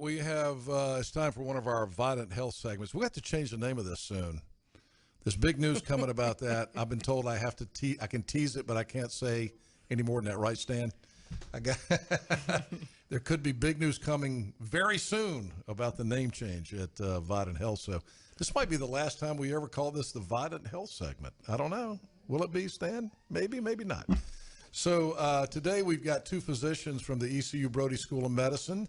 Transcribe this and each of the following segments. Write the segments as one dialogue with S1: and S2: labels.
S1: we have, it's time for one of our Violent Health segments. We have to change the name of this soon. There's big news coming about that. I've been told I have to I can tease it, but I can't say any more than that, right, Stan? There could be big news coming very soon about the name change at Violent Health. So this might be the last time we ever call this the Violent Health segment. I don't know. Will it be, Stan? Maybe, maybe not. So today we've got two physicians from the ECU Brody School of Medicine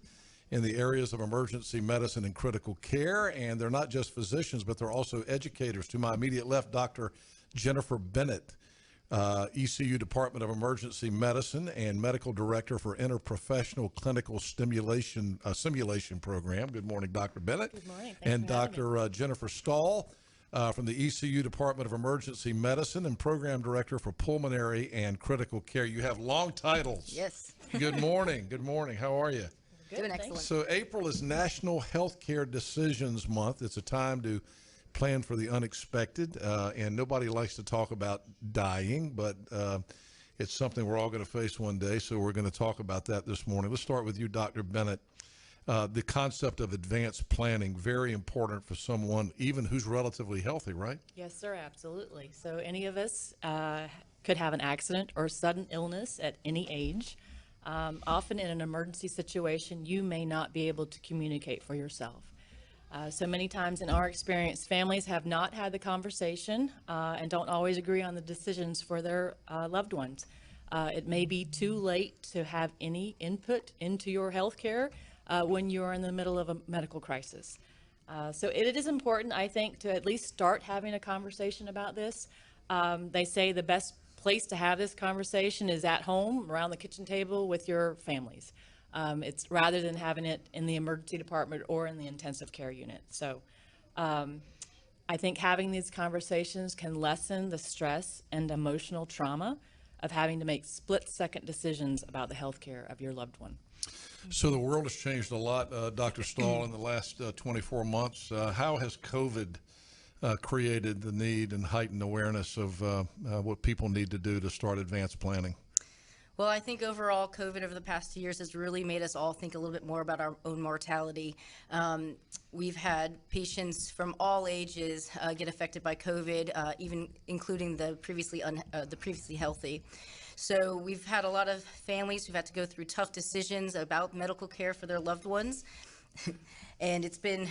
S1: in the areas of emergency medicine and critical care. And they're not just physicians, but they're also educators. To my immediate left, Dr. Jennifer Bennett, ECU Department of Emergency Medicine and Medical Director for Interprofessional Clinical Simulation Program. Good morning, Dr. Bennett.
S2: Good morning. Thanks
S1: and
S2: for having
S1: Dr. Jennifer Stahl from the ECU Department of Emergency Medicine and Program Director for Pulmonary and Critical Care. You have long titles.
S3: Yes.
S1: Good morning. Good morning. How are you?
S2: Good,
S3: Doing
S2: thanks.
S3: excellent.
S1: So April is National Healthcare Decisions Month. It's a time to plan for the unexpected, and nobody likes to talk about dying, but it's something we're all going to face one day, so we're going to talk about that this morning. Let's start with you, Dr. Bennett. The concept of advanced planning, very important for someone even who's relatively healthy, right?
S2: Yes, sir, absolutely. So any of us could have an accident or sudden illness at any age. Often in an emergency situation, you may not be able to communicate for yourself. So many times in our experience, families have not had the conversation and don't always agree on the decisions for their loved ones. It may be too late to have any input into your health care when you're in the middle of a medical crisis. So it is important, I think, to at least start having a conversation about this. They say the best place to have this conversation is at home, around the kitchen table with your families. It's rather than having it in the emergency department or in the intensive care unit. So I think having these conversations can lessen the stress and emotional trauma of having to make split-second decisions about the health care of your loved one.
S1: So the world has changed a lot, Dr. Stahl, in the last 24 months. How has COVID created the need and heightened awareness of what people need to do to start advanced planning?
S3: Well, I think overall COVID over the past 2 years has really made us all think a little bit more about our own mortality. We've had patients from all ages get affected by COVID, even including the previously healthy. So we've had a lot of families who've had to go through tough decisions about medical care for their loved ones. And it's been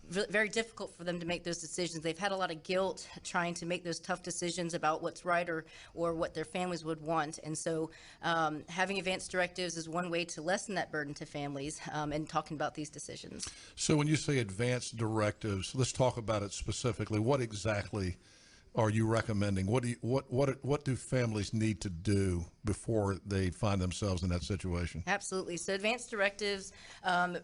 S3: very difficult for them to make those decisions. They've had a lot of guilt trying to make those tough decisions about what's right or what their families would want. And so having advanced directives is one way to lessen that burden to families and talking about these decisions.
S1: So when you say advanced directives, let's talk about it specifically. What exactly are you recommending? What do families need to do before they find themselves in that situation?
S3: Absolutely. So advanced directives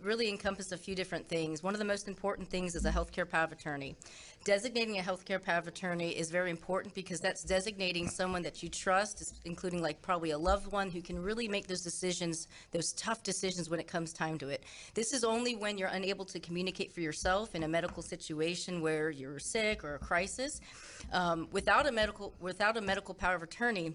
S3: really encompass a few different things. One of the most important things is a healthcare power of attorney. Designating a healthcare power of attorney is very important because that's designating someone that you trust, including like probably a loved one who can really make those decisions, those tough decisions when it comes time to it. This is only when you're unable to communicate for yourself in a medical situation where you're sick or a crisis. Without a medical power of attorney,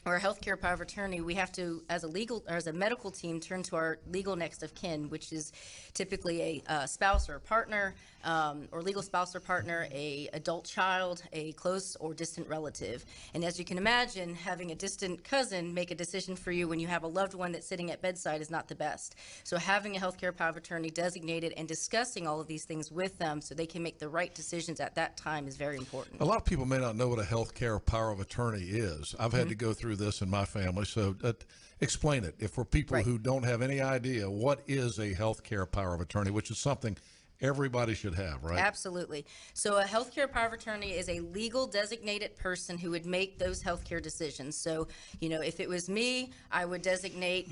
S3: or a healthcare power of attorney, we have to, as a medical team, turn to our legal next of kin, which is typically a spouse or a partner, or legal spouse or partner, a adult child, a close or distant relative. And as you can imagine, having a distant cousin make a decision for you when you have a loved one that's sitting at bedside is not the best. So having a healthcare power of attorney designated and discussing all of these things with them so they can make the right decisions at that time is very important.
S1: A lot of people may not know what a healthcare power of attorney is. I've had to go through this in my family, so explain it. If for people who don't have any idea, what is a healthcare power of attorney, which is something everybody should have, right?
S3: Absolutely. So a healthcare power of attorney is a legal designated person who would make those healthcare decisions. So, you know, if it was me, I would designate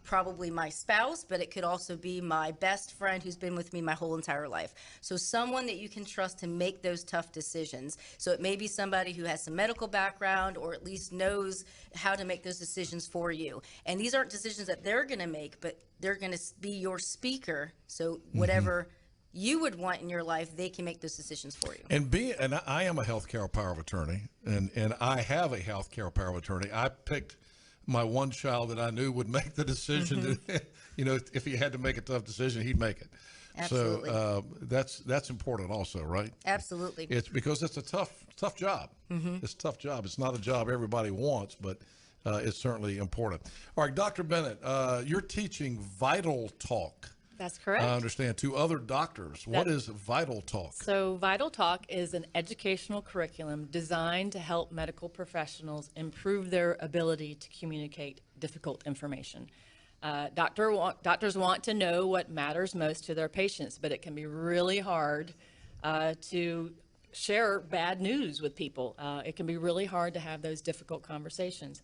S3: probably my spouse, but it could also be my best friend who's been with me my whole entire life. So someone that you can trust to make those tough decisions. So it may be somebody who has some medical background or at least knows how to make those decisions for you. And these aren't decisions that they're going to make, but they're going to be your speaker. So whatever you would want in your life, they can make those decisions for you.
S1: And I am a healthcare power of attorney, and I have a healthcare power of attorney. I picked my one child that I knew would make the decision to, you know, if he had to make a tough decision, he'd make it.
S3: Absolutely.
S1: So that's important also, right?
S3: Absolutely.
S1: It's because it's a tough job. It's a tough job. It's not a job everybody wants, but it's certainly important. All right, Dr. Bennett, you're teaching Vital Talk.
S2: That's correct.
S1: I understand, to other doctors. What is Vital Talk?
S2: So Vital Talk is an educational curriculum designed to help medical professionals improve their ability to communicate difficult information. Doctors want to know what matters most to their patients, but it can be really hard to share bad news with people. It can be really hard to have those difficult conversations.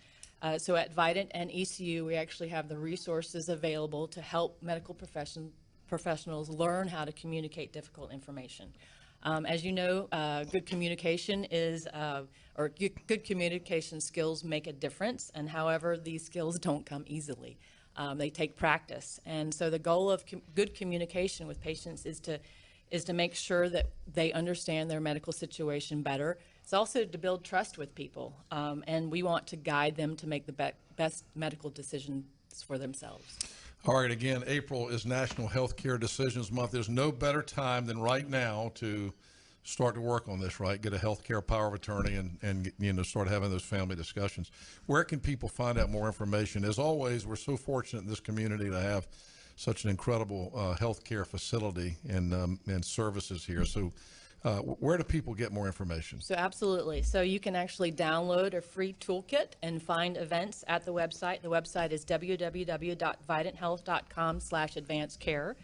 S2: So at Vidant and ECU, we actually have the resources available to help medical professionals learn how to communicate difficult information. As you know, good communication good communication skills make a difference, and however, these skills don't come easily. They take practice. And so the goal of good communication with patients is to make sure that they understand their medical situation better. It's also to build trust with people, and we want to guide them to make the best medical decisions for themselves.
S1: All right, again, April is National Healthcare Decisions Month. There's no better time than right now to start to work on this, right? Get a healthcare power of attorney and you know, start having those family discussions. Where can people find out more information? As always, we're so fortunate in this community to have such an incredible healthcare facility and services here. So where do people get more information?
S2: So absolutely. So you can actually download a free toolkit and find events at the website. The website is www.vidanthealth.com/advancedcare.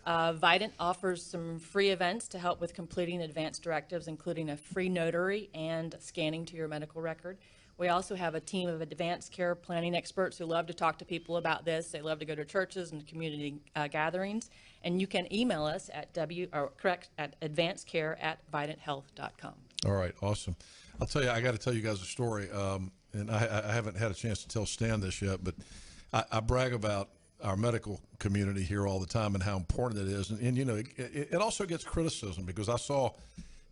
S2: Vidant offers some free events to help with completing advanced directives, including a free notary and scanning to your medical record. We also have a team of advanced care planning experts who love to talk to people about this. They love to go to churches and community gatherings. And you can email us at advancedcare@vidanthealth.com.
S1: All right, awesome. I'll tell you, I got to tell you guys a story, and I haven't had a chance to tell Stan this yet, but I brag about our medical community here all the time and how important it is. And you know, it also gets criticism, because I saw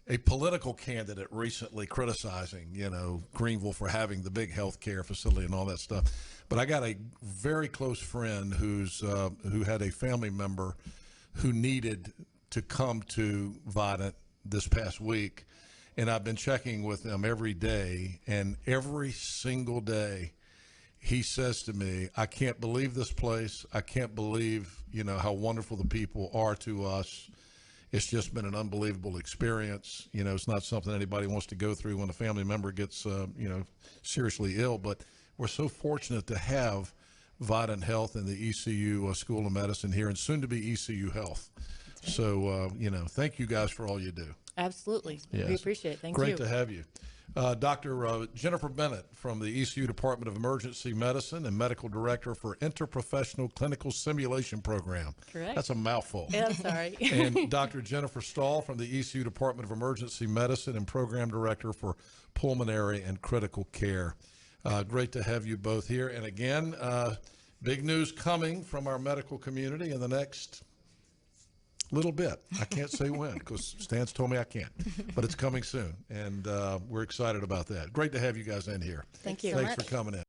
S1: a political candidate recently criticizing, you know, Greenville for having the big healthcare facility and all that stuff. But I got a very close friend who had a family member who needed to come to Vidant this past week, and I've been checking with them every day, and every single day he says to me, I can't believe this place. I can't believe, you know, how wonderful the people are to us. It's just been an unbelievable experience. You know, it's not something anybody wants to go through when a family member gets, you know, seriously ill. But we're so fortunate to have Vidant Health and the ECU School of Medicine here, and soon to be ECU Health. So, you know, thank you guys for all you do.
S2: Absolutely.
S1: Yes.
S2: We appreciate it. Thank you.
S1: Great to have you. Dr. Jennifer Bennett from the ECU Department of Emergency Medicine and Medical Director for Interprofessional Clinical Simulation Program.
S2: Correct.
S1: That's a mouthful.
S2: Yeah, I'm sorry.
S1: And Dr. Jennifer Stahl from the ECU Department of Emergency Medicine and Program Director for Pulmonary and Critical Care. Great to have you both here. And again, big news coming from our medical community in the next little bit. I can't say when, because Stan's told me I can't, but it's coming soon, and we're excited about that. Great to have you guys in here.
S2: Thank you.
S1: Thanks for coming in.